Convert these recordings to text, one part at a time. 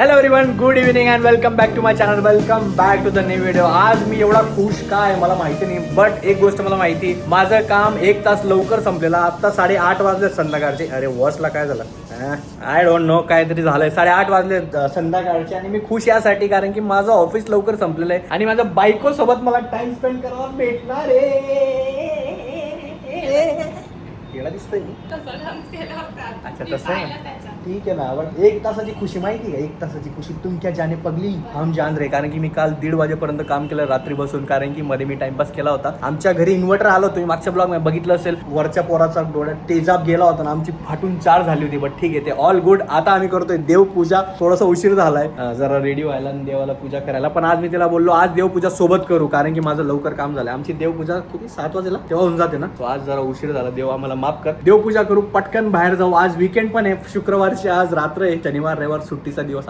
Hello everyone, good evening and welcome back to my channel. Welcome back to the new video. आज मी एवढा खुश काय मला माहिती नाही, बट एक गोष्ट मला माहिती, माझं काम 1 तास लवकर संपलेलं. आता 8:30 वाजले संध्याकाळचे. अरे वॉचला काय झालं, आय डोंट नो, काहीतरी झालंय. 8:30 वाजले संध्याकाळचे आणि मी खुश यासाठी कारण की माझं ऑफिस लवकर संपलेलं आहे आणि माझ्या बायको सोबत मला टाइम स्पेंड करायला भेटणार आहे. केला दिसतोय अच्छा तसं आहे, ठीक आहे ना. पण 1 तासाची खुशी माहिती आहे, 1 तासाची खुशी तुम क्या जाने पगली हम जान रे. कारण की मी काल 1:30 वाजेपर्यंत काम केलं रात्री बसून, कारण की मध्ये मी टाइमपास केला होता. आमच्या घरी इन्व्हर्टर आलं, तुम्ही मागच्या ब्लॉग मध्ये बघितलं असेल. वरच्या पोराचा डोळ्यात तेजाब गेला होता ना, आमची फाटून 4 झाली होती. बट ठीक आहे, ते ऑल गुड. आता आम्ही करतोय देवपूजा. थोडासा उशीर झालाय जरा रेडी व्हायला आणि देवाला पूजा करायला, पण आज मी तिला बोललो आज देवपूजा सोबत करू, कारण की माझं लवकर काम झालं. आमची देवपूजा किती 7 वाजेला तेव्हा होऊन जाते ना, तो आज जरा उशीर झाला. देव आम्हाला माफ कर. देवपूजा करू, पटकन बाहेर जाऊ. आज वीकेंड पण आहे, शुक्रवारची आज रात्र आहे. शनिवार रविवार सुट्टीचा दिवस.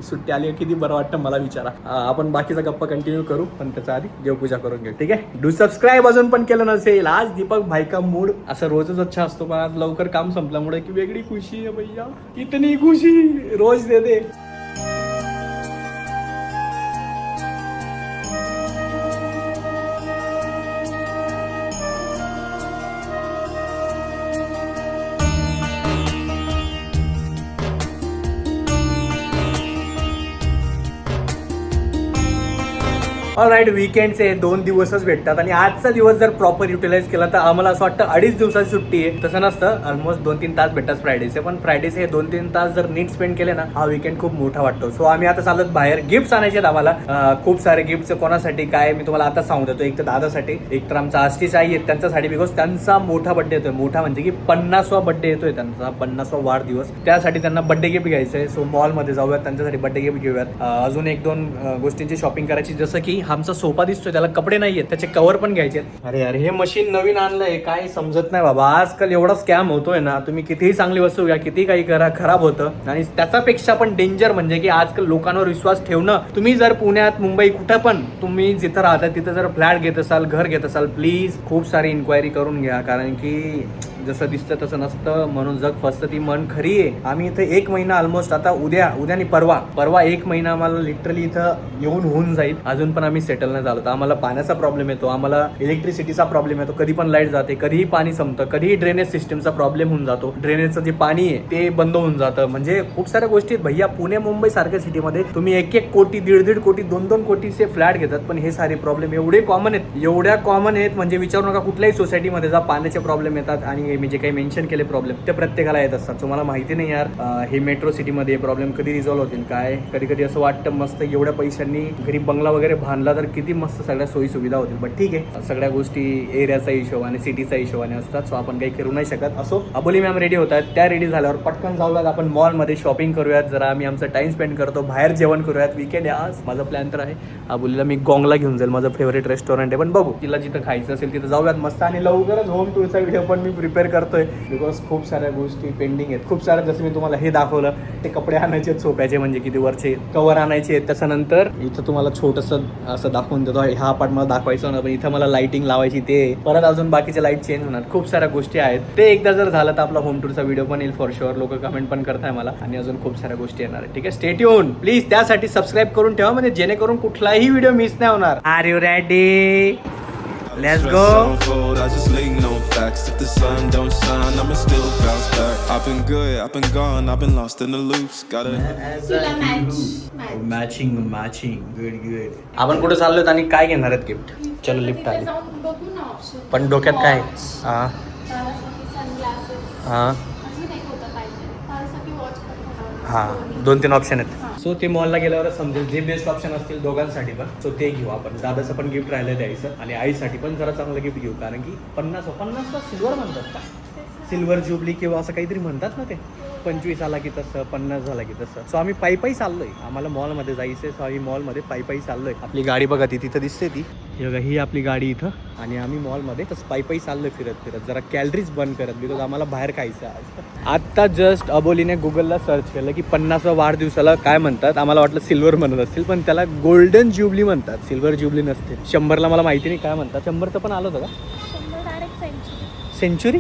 सुट्टी आली किती बरं वाटतं मला. विचारा. आपण बाकीचा गप्पा कंटिन्यू करू, पण त्याच्या आधी देवपूजा करून घेऊ, ठीक आहे. डू सबस्क्राईब अजून पण केलं नसेल. आज दीपक भाई का मूड असं रोजच अच्छा असतो, पण आज लवकर काम संपल्यामुळे की वेगळी खुशी आहे भैया. इतनी खुशी रोज दे दे. ऑलराईट, वीकेंडचे 2 दिवसच भेटतात आणि आजचा दिवस जर प्रॉपर युटिलाइज केला तर आम्हाला असं वाटतं 2.5 दिवसाची सुट्टी आहे. तसं नसतं, ऑलमोस्ट 2-3 तास भेटतात फ्रायडेचे, पण फ्रायडेचे हे 2-3 तास जर नीट स्पेंड केले ना, हा वीकेंड खूप मोठा वाटतो. सो आम्ही आता चालत बाहेर. गिफ्ट्स आणायचे आहेत आम्हाला, खूप सारे गिफ्ट्स. कोणासाठी काय मी तुम्हाला आता सांगू देतो. एक तर दादासाठी, एक तर आमचा आष्टीच आई आहेत त्यांच्यासाठी, बिकॉज त्यांचा मोठा बड्डे येतोय. मोठा म्हणजे की 50वा बड्डे येतोय त्यांचा, 50वा वाढदिवस. त्यासाठी त्यांना बड्डे गिफ्ट घ्यायचंय. सो मॉलमध्ये जाऊयात, त्यांच्यासाठी बड्डे गिफ्ट घेऊयात. अजून 1-2 गोष्टींची शॉपिंग करायची, जसं की आमचा सोफा दिसतोय त्याला कपडे नाहीयेत, त्याचे कव्हर पण घ्यायचे. अरे अरे, हे मशीन नवीन आणलंय, काय समजत नाही बाबा. आजकाल एवढा स्कॅम होतोय ना, तुम्ही कितीही चांगली वस्तू घ्या, किती काही करा, खराब होतं. आणि त्याच्यापेक्षा पण डेंजर म्हणजे की आजकाल लोकांवर विश्वास ठेवणं. तुम्ही जर पुण्यात मुंबई कुठं पण तुम्ही जिथं राहता तिथं जर फ्लॅट घेत असाल, घर घेत असाल, प्लीज खूप सारी इन्क्वायरी करून घ्या, कारण की जसं दिसतं तसं नसतं. म्हणून जग फसतं ती मन खरी आहे. आम्ही इथं 1 महिना ऑलमोस्ट, आता उद्या आणि परवा 1 महिना आम्हाला लिटरली इथं येऊन होऊन जाईल. अजून पण आम्ही सेटल नाही झालो. आम्हाला पाण्याचा प्रॉब्लेम येतो, आम्हाला इलेक्ट्रिसिटीचा प्रॉब्लेम येतो, कधी पण लाईट जाते, कधीही पाणी संपतं, कधीही ड्रेनेज सिस्टमचा प्रॉब्लेम होऊन जातो, ड्रेनेजचं जे पाणी आहे ते बंद होऊन जातं. म्हणजे खूप साऱ्या गोष्टी भैया. पुणे मुंबई सारख्या सिटीमध्ये तुम्ही 1-1 कोटी, 1.5 कोटी, 2-2 कोटीचे फ्लॅट घेतात, पण हे सारे प्रॉब्लेम एवढे कॉमन आहेत, एवढ्या कॉमन आहेत म्हणजे विचारू नका. कुठल्याही सोसायटीमध्ये जा, पाण्याचे प्रॉब्लेम येतात. आणि मी जे काही मेन्शन केले प्रॉब्लेम ते प्रत्येकाला येत असतात. तुम्हाला माहिती नाही यार, हे मेट्रो सिटीमध्ये प्रॉब्लेम कधी रिझॉल्व्ह होतील काय. कधी कधी असं वाटतं मस्त एवढ्या पैशांनी घरी बंगला वगैरे बांधला तर किती मस्त सगळ्या सोयी सुविधा होतील. बट ठीक आहे, सगळ्या गोष्टी एरियाचा हिशोबाने, सिटीचा हिशोबाने असतात. सो आपण काही करू नाही शकत. असो, अबोली मॅम रेडी होतात. त्या रेडी झाल्यावर पटकन जाऊयात आपण मॉलमध्ये, शॉपिंग करूयात. जरा आम्ही आमचा टाइम स्पेंड करतो, बाहेर जेवण करूयात. वीकेंड आहे आज. माझा प्लॅन तर आहे अबोलीला मी गोंगला घेऊन जाईल, माझं फेवरेट रेस्टॉरंट आहे. पण बघू, तिला जिथं खायचं असेल तिथं जाऊयात मस्त. आणि लवकरच होम टूरचा व्हिडिओ पण मी प्रिपेअर करतोय, बिकॉज खूप साऱ्या गोष्टी पेंडिंग आहेत. खूप साऱ्या, जसं मी तुम्हाला हे दाखवलं, ते कपडे आणायचे आहेत सोप्याचे, म्हणजे किती वरचे कवर आणायचे आहेत. त्याच्यानंतर इथं तुम्हाला छोटंसं असं दाखवून देतो. ह्या पार्ट मला दाखवायचं ना, पण इथं मला लाइटिंग लावायची, ते परत अजून बाकीचे लाईट चेंज होणार. खूप साऱ्या गोष्टी आहेत. ते एकदा जर झालं तर आपला होम टूरचा व्हिडिओ पण येईल फॉर शुअर. लोक कमेंट पण करताय मला, आणि अजून खूप साऱ्या गोष्टी येणार आहेत. ठीक आहे, स्टे ट्यून प्लीज. त्यासाठी सबस्क्राईब करून ठेवा, म्हणजे जेणेकरून कुठलाही व्हिडिओ मिस नाही होणार. Are you ready? Let's go. I just lean on facts. If the sun don't shine, I'ma still bounce back. I've been good, I've been gone, I've been lost in the loops. Gotta matching. Good. आपण कुठे चाललोय आणि काय घेणार आहेत gift? चलो lift आली. पण डोक्यात काय? हा 2-3 ऑप्शन आहेत. सो ते मॉलला गेल्यावरच समजेल जे बेस्ट ऑप्शन असतील दोघांसाठी पण. सो ते घेऊ आपण. दादाचं पण गिफ्ट राहिलं द्यायचं, आणि आईसाठी पण जरा चांगलं गिफ्ट घेऊ, कारण की 50 सिल्वर म्हणतात का, सिल्वर जुबली किंवा असं काहीतरी म्हणतात ना ते. 25 आला की तसं, 50 झाला की तसं. सो आम्ही पायी चाललोय, आम्हाला मॉलमध्ये जायचंय. सो आम्ही मॉलमध्ये पायी चाललोय. आपली गाडी बघा, ती तिथं दिसते, ती हे बघा, ही आपली गाडी इथं. आणि आम्ही मॉलमध्ये तसं पायी चाललोय फिरत. जरा कॅलरीज बंद करत, बिकॉज आम्हाला बाहेर खायचं आज. आत्ता जस्ट अबोलीने गुगलला सर्च केलं की 50व्या वाढदिवसाला काय म्हणतात. आम्हाला वाटलं सिल्वर म्हणत असतील, पण त्याला गोल्डन ज्युबली म्हणतात, सिल्वर ज्युबली नसते. 100ला मला माहिती नाही काय म्हणतात. 100चं पण आलं होतं का? सेंचुरी.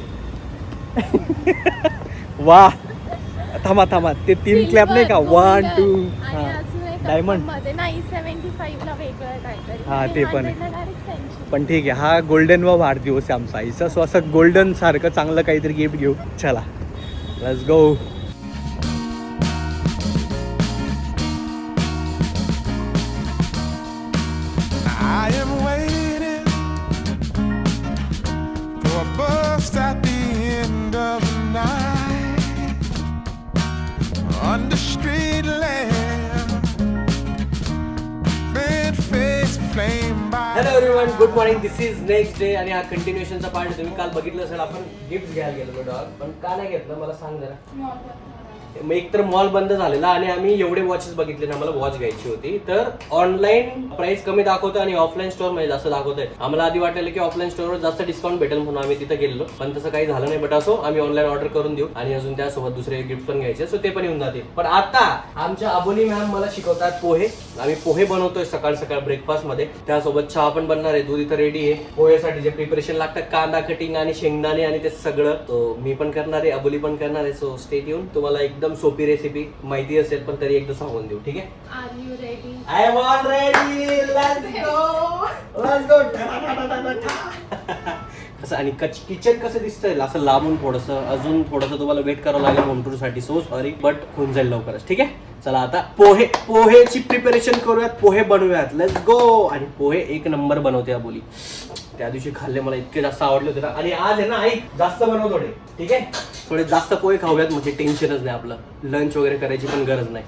वा थांबा थांबा ते 3 क्लॅप नाही का 1 2 आणि अजून एक डायमंड मध्ये नाही 75 ला वेगळं काहीतरी हा, ते पण आहे. 100 ला direct 80. पण ठीक आहे, हा गोल्डन व वाढदिवस आहे आमचा आईचा. सो असं गोल्डन सारखं चांगलं काहीतरी गिफ्ट घेऊ. चला let's go. I am waiting for a bus at the end of the night under street lamp, red face flame by. Hello everyone, good morning. This is next day आणि हा कंटिन्युएशनचा part आहे. तुम्ही काल बघितलं असेल आपण गिफ्ट घ्यायला गेलो डॉग, पण का नाही घेतलं मला सांग जरा. मग एक तर मॉल बंद झालेला आणि आम्ही एवढे वॉचेस बघितले ना, मला वॉच घ्यायची होती. तर ऑनलाईन प्राइस कमी दाखवतं आणि ऑफलाईन स्टोर मध्ये जास्त दाखवतंय. आम्हाला आधी वाटलं की ऑफलाईन स्टोरवर जास्त डिस्काउंट भेटेल म्हणून आम्ही तिथे गेलो, पण तसं काही झालं नाही. बट असो, आम्ही ऑनलाईन ऑर्डर करून देऊ आणि अजून त्यासोबत दुसरे गिफ्ट पण घ्यायचे, सो ते पण येऊन जातील. पण आता आमच्या अबोली मॅम मला शिकवतात पोहे. आम्ही पोहे बनवतोय सकाळ सकाळ ब्रेकफास्ट मध्ये. त्यासोबत चहा पण बनणार आहे. दूध इथं रेडी आहे. पोहेसाठी जे प्रिपरेशन लागतं, कांदा कटिंग आणि शेंगदाणे आणि ते सगळं, तो मी पण करणार आहे, अबोली पण करणार आहे. So stay tune. तुम्हाला एकदम सोपी रेसिपी माहिती असेल पण तरी एकदा सांगून देऊ, ठीक आहे? Are you ready? I am all ready. Let's go, let's go. कसं आणि किचन कसं दिसतंय असं लांबून थोडंसं, अजून थोडंसं तुम्हाला वेट करावं लागेल होम टूर साठी. सो सॉरी, बट होऊन जाईल लवकरच, ठीक आहे? चला आता पोहेची प्रिपरेशन करूयात, पोहे बनवूयात. Let's go. आणि पोहे एक नंबर बनवते अबोली. त्या दिवशी खाल्ले, मला इतके जास्त आवडले होते ना. आणि आज आहे ना आई जास्त बनव थोडे, ठीक आहे? थोडे जास्त पोहे खाऊयात, म्हणजे टेन्शनच नाही आपलं. लंच वगैरे करायची पण गरज नाही.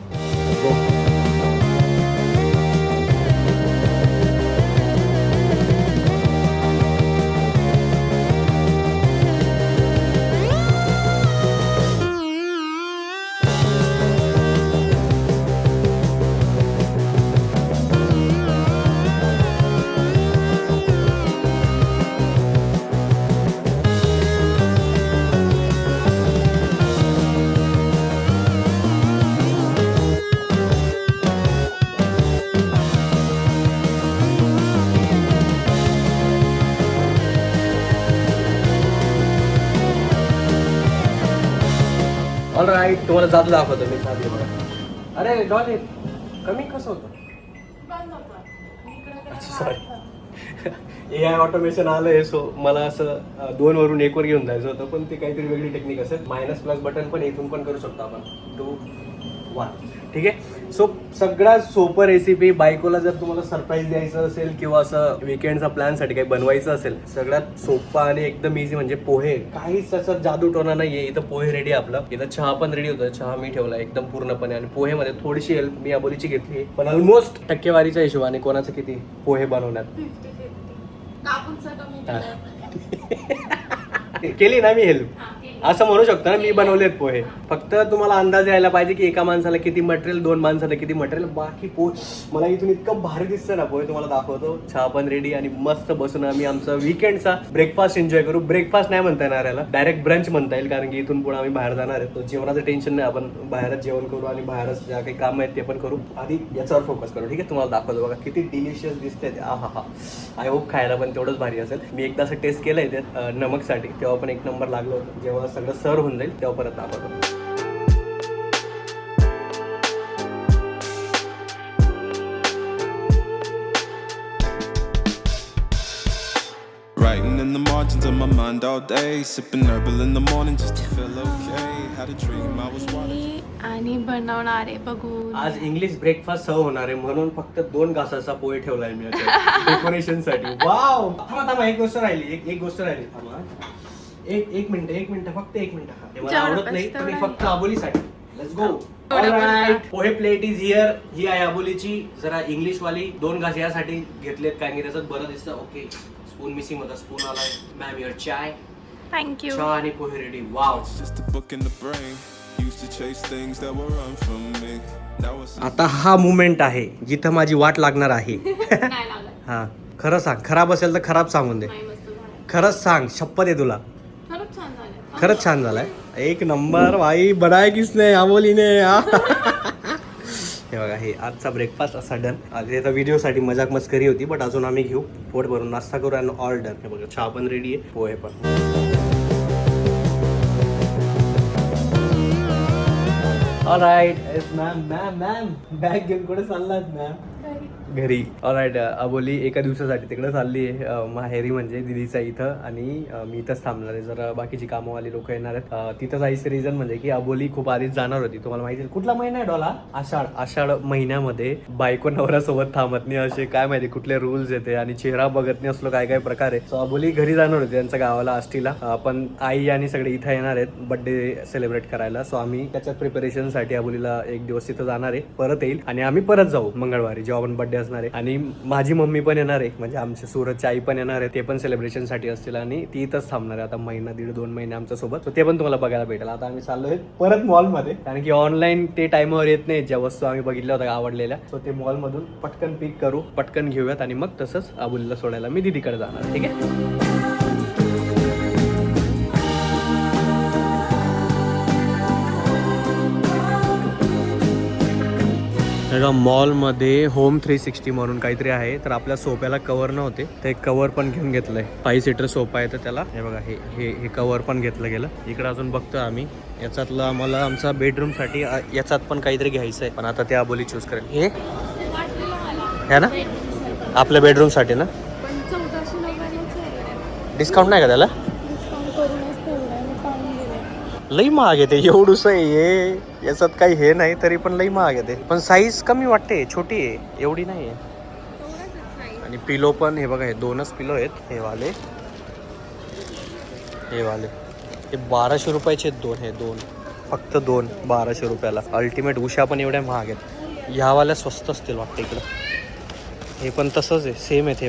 ऑल राईट, तुम्हाला जादू दाखवतो मी. साधी बघा. अरे डॉल कमी कसं होतं? सॉरी, AI ऑटोमेशन आलंय. सो मला असं 2 वरून 1 वर घेऊन जायचं होतं, पण ते काहीतरी वेगळी टेक्निक असेल. मायनस प्लस बटन पण इथून पण करू शकतो आपण. 2 1, ठीक आहे? सो सगळ्यात सोपं रेसिपी, बायकोला जर तुम्हाला सरप्राईज द्यायचं असेल किंवा असं विकेंडचा प्लॅनसाठी काही बनवायचं असेल, सगळ्यात सोपा आणि एकदम इझी म्हणजे पोहे. काहीच असं जादू टोना नाहीये. इथं पोहे रेडी आहे आपलं. इथं चहा पण रेडी होतं. चहा मी ठेवला एकदम पूर्णपणे. आणि पोहेमध्ये थोडीशी हेल्प मी अबोलीची घेतली, पण ऑलमोस्ट टक्केवारीच्या हिशोबाने कोणाचं किती पोहे बनवण्यात 50-50. कापूनचा कमी केलाय. केली ना मी हेल्प, असं म्हणू शकतो ना. मी बनवलेत पोहे. फक्त तुम्हाला अंदाज यायला पाहिजे की एका माणसाला किती मटेरियल, 2 माणसाला किती मटेरियल. बाकी पोहे मला इथून इतकं भारी दिसतं ना. पोहे तुम्हाला दाखवतो. चहा पण रेडी आणि मस्त बसून आम्ही आमचा विकेंडचा ब्रेकफास्ट एन्जॉय करू. ब्रेकफास्ट नाही म्हणता येणार याला, डायरेक्ट ब्रंच म्हणता येईल, कारण की इथून पुढे आम्ही बाहेर जाणार आहे. तो जेवणाचं टेन्शन नाही, आपण बाहेरच जेवण करू आणि बाहेरच ज्या काही काम आहेत ते पण करू. आधी याच्यावर फोकस करू, ठीक आहे? तुम्हाला दाखवतो बघा किती डिलिशियस दिसते. हा आय होप खायला पण तेवढंच भारी असेल. मी एकदा असं टेस्ट केलंय ते नमकसाठी, तेव्हा पण 1 नंबर लागलं होतं. जेव्हा सगळं सर्व होऊन जाईल तेव्हा परत दाखवतो. Writing in the margins of my mind all day, sipping herbal in the morning just to feel okay. Had a dream I was wanting. आणि बनवणार आहे बघू. आज इंग्लिश ब्रेकफास्ट सर्व होणार आहे म्हणून फक्त 2 घासाचा पोहे ठेवलाय मी डेकोरेशन साठी. वाव. थांबा, एक गोष्ट राहिली. एक गोष्ट राहिली. थांबा, एक मिनिट, फक्त 1 मिनिट. हा मला आवडत नाही, तर मी फक्त अबोलीसाठी. Let's go. Alright, pohe plate is here. ही आहे अबोलीची. जरा इंग्लिश वाली 2 घास यासाठी घेतलेत, कारण की त्याच्यात बरं दिसतं. ओके, स्पून मिसिंग होता. स्पून आलाय. Ma'am your chai. थँक्यू. चहा आणि pohe ready. Wow. Just a book in the brain. Used to chase things that were run from me. Now it's आता हा मुमेंट आहे जिथं माझी वाट लागणार आहे. नाही लागत. हा, खरं सांग. खराब असेल तर खराब सांगून दे. नाही, मस्त झालं. खरंच सांग, शपथ आहे तुला. खरंच छान झालं. खरंच छान झालाय. 1 नंबर भाई. बनाय किसने? अबोलीने. हे बघा, हे आजचा ब्रेकफास्ट असा डन. आज याचा व्हिडिओसाठी मजाक मस्करी होती, बट अजून आम्ही घेऊ. पोट भरून नाश्ता करू आणि ऑल डन. हे बघा, चहा पण रेडी आहे, पोहे पण. ऑलराईट मॅम बॅग घेऊन कुठे चाललात मॅम? घरी. ऑलराईट अबोली एका दिवसासाठी तिकडे चालली आहे माहेरी, म्हणजे दिदीचा इथं, आणि मी इथंच थांबणार आहे. जरा बाकीची कामवाली लोक येणार आहेत. तिथं जायचं रिझन म्हणजे की अबोली खूप आधीच जाणार होती. तुम्हाला माहिती आहे कुठला महिना आहे डॉला? आषाढ महिन्यामध्ये बायको नवऱ्यासोबत थांबत नाही असे काय माहिती कुठले रूल्स येते, आणि चेहरा बघत नाही असलो काय काय प्रकार आहे. सो अबोली घरी जाणार होती त्यांच्या गावाला आष्टीला, पण आई आणि सगळे इथं येणार आहेत बर्थडे सेलिब्रेट करायला. सो आम्ही त्याच्या प्रिपरेशन साठी अबोलीला एक दिवस तिथं जाणार आहे, परत येईल आणि आम्ही परत जाऊ मंगळवारी जेव्हा आपण बर्थडे असणार आहे. आणि माझी मम्मी पण येणार आहे, म्हणजे आमच्या सूरजची आई पण येणार आहे, ते पण सेलिब्रेशन साठी असतील आणि ती इथंच थांबणार आहे आता महिना 1.5-2 महिने आमच्या सोबत. तर ते पण तुम्हाला बघायला भेटेल. आता आम्ही चाललोय परत मॉलमध्ये, कारण की ऑनलाईन ते टाइमवर येत नाही ज्या वस्तू आम्ही बघितल्या होत्या आवडलेल्या. सो ते मॉलमधून पटकन पिक करू, पटकन घेऊयात आणि मग तसंच अबोलीला सोडायला मी दीदीकडे जाणार. ठीक आहे. मॉलमध्ये होम 360 म्हणून काहीतरी आहे, तर आपल्या सोफ्याला कव्हर नव्हते, ते कव्हर पण घेऊन घेतलंय. 5 सीटर सोफा आहे तर त्याला हे बघा हे कव्हर पण घेतलं गेलं. इकडे अजून बघतो आम्ही याच्यातलं, आम्हाला आमचा बेडरूम साठी याच्यात पण काहीतरी घ्यायचं आहे, पण आता ते अबोली चूज करेल. हे ना आपल्या बेडरूम साठी ना, डिस्काउंट नाही का त्याला? लई महाग येते एवढूस आहे हे, याच्यात काही हे नाही तरी पण लई महाग येते. पण साईज कमी वाटते, छोटी आहे एवढी नाही आहे. आणि पिलो पण हे बघा, हे 2च पिलो आहेत. हे वाले हे 1200 रुपयाचे आहेत. 2 हे 2 फक्त 2 1200 रुपयाला. अल्टिमेट उषा पण एवढ्या महाग आहेत. ह्यावाल्या स्वस्त असतील वाटतं इकडं. हे पण तसंच आहे, सेम आहेत हे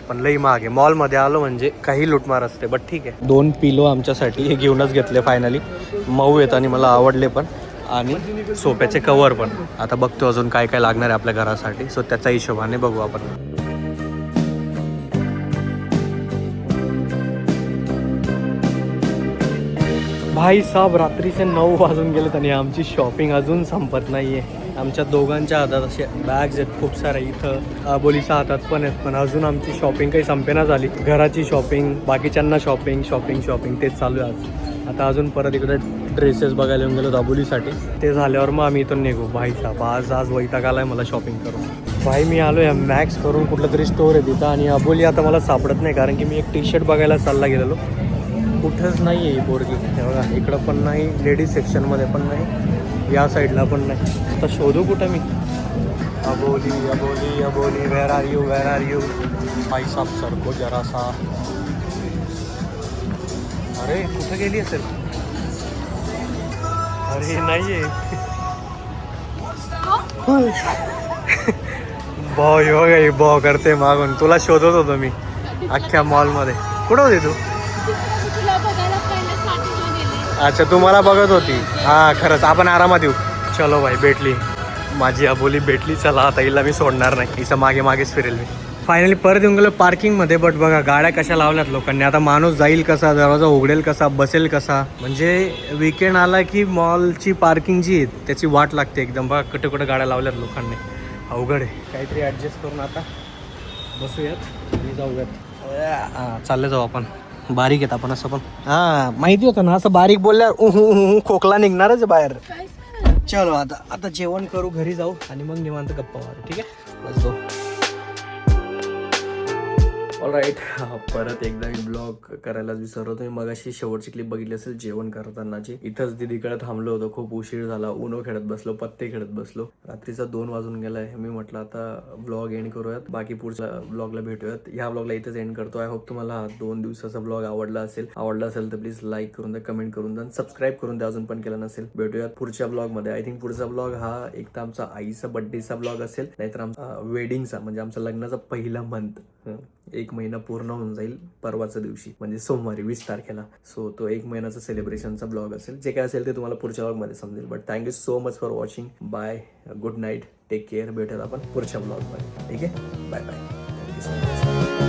पण लई महाग आहे. मॉलमध्ये आलो म्हणजे काही लुटमार असते, बट ठीक आहे. 2 पिलो आमच्यासाठी हे घेऊनच घेतले फायनली. मऊ आहेत आणि मला आवडले पण, आणि सोफ्याचे कव्हर पण. आता बघतो अजून काय काय लागणार आहे आपल्या घरासाठी, सो त्याच्या हिशोबाने बघू आपण. भाई साहेब रात्रीचे 9 वाजून गेलेत आणि आमची शॉपिंग अजून संपत नाहीये. आमच्या दोघांच्या हातात असे बॅग्स आहेत खूप साऱ्या, इथं अबोलीच्या हातात पण आहेत, पण अजून आमची शॉपिंग काही संपेना झाली. घराची शॉपिंग, बाकीच्यांना शॉपिंग तेच चालू आहे आज. आता अजून परत इकडे ड्रेसेस बघायला येऊन गेलो अबोलीसाठी. ते झाल्यावर मग आम्ही इथून निघू. भाई साहेब आज वैताग आलाय मला शॉपिंग करून. भाई मी आलो या मॅक्स करून कुठलं तरी स्टोर आहे तिथं, आणि अबोली आता मला सापडत नाही, कारण की मी एक टी शर्ट बघायला चालला गेलेलो. कुठंच नाही आहे ही पोरगी. हे बघा इकडं पण नाही, लेडीज सेक्शनमध्ये पण नाही, या साईडला पण नाही. आता शोधू कुठं मी? अबोली वेर आर यू भाई साहब सर को जरासा. अरे कुठं गेली असेल? अरे नाही आहे. भाऊ करते मागून. तुला शोधत होतो मी अख्ख्या मॉलमध्ये. कुठं होती तू? अच्छा तू मला बघत होती. हा खरंच, आपण आरामात येऊ. चलो भाई भेटली माझी अबोली, भेटली. चला आता हिला मी सोडणार नाही, हिचं मागेच फिरेल मी. फायनली परत येऊन गेलो पार्किंगमध्ये. बट बघा गाड्या कशा लावल्यात लोकांनी. आता माणूस जाईल कसा, दरवाजा उघडेल कसा, बसेल कसा. म्हणजे विकेंड आला की मॉलची पार्किंग जी आहे त्याची वाट लागते एकदम. बघा कुठे गाड्या लावल्यात लोकांनी. अवघड आहे. काहीतरी ॲडजस्ट करून आता बसूयात आणि जाऊयात. चालले जाऊ आपण. बारीक येत आपण असं पण. माहिती होतं ना, असं बारीक बोलल्यावर खोकला निघणारच आहे बाहेर. चलो आता जेवण करू, घरी जाऊ आणि मग निवांत गप्पा मारू. ठीक आहे, लेट्स गो. ऑलराईट, परत एकदा मी ब्लॉग करायलाच विसरलो होतो. मी मगाशी शेवटची क्लिप बघितली असेल जेवण करतानाची. इथंच दीदीकडे थांबलो होतो, खूप उशीर झाला. उनो खेळत बसलो, पत्ते खेळत बसलो. रात्रीचा 2 वाजून गेलाय. मी म्हटलं आता ब्लॉग एंड करूयात, बाकी पुढच्या ब्लॉगला भेटूयात. ह्या ब्लॉगला इथंच एंड करतो. आय होप तुम्हाला 2 दिवसाचा ब्लॉग आवडला असेल तर प्लीज लाईक करून द्या, कमेंट करून द्या, सबस्क्राईब करून द्या अजून पण केलं नसेल. भेटूयात पुढच्या ब्लॉगमध्ये. आय थिंक पुढचा ब्लॉग हा एक तर आमचा आईचा बर्थडेचा ब्लॉग असेल, नाहीतर आमचा वेडिंगचा, म्हणजे आमचा लग्नाचा पहिला मंथ. 1 महिना पूर्ण होऊन जाईल परवाच्या दिवशी, म्हणजे सोमवारी 20 तारखेला. सो तो 1 महिन्याचा सेलिब्रेशनचा ब्लॉग असेल. जे काय असेल ते तुम्हाला पुढच्या ब्लॉगमध्ये समजेल. But thank you so much for watching. Bye, good night, take care. भेटूयात आपण पुढच्या ब्लॉगमध्ये. ठीक आहे, bye bye. Thank you so much.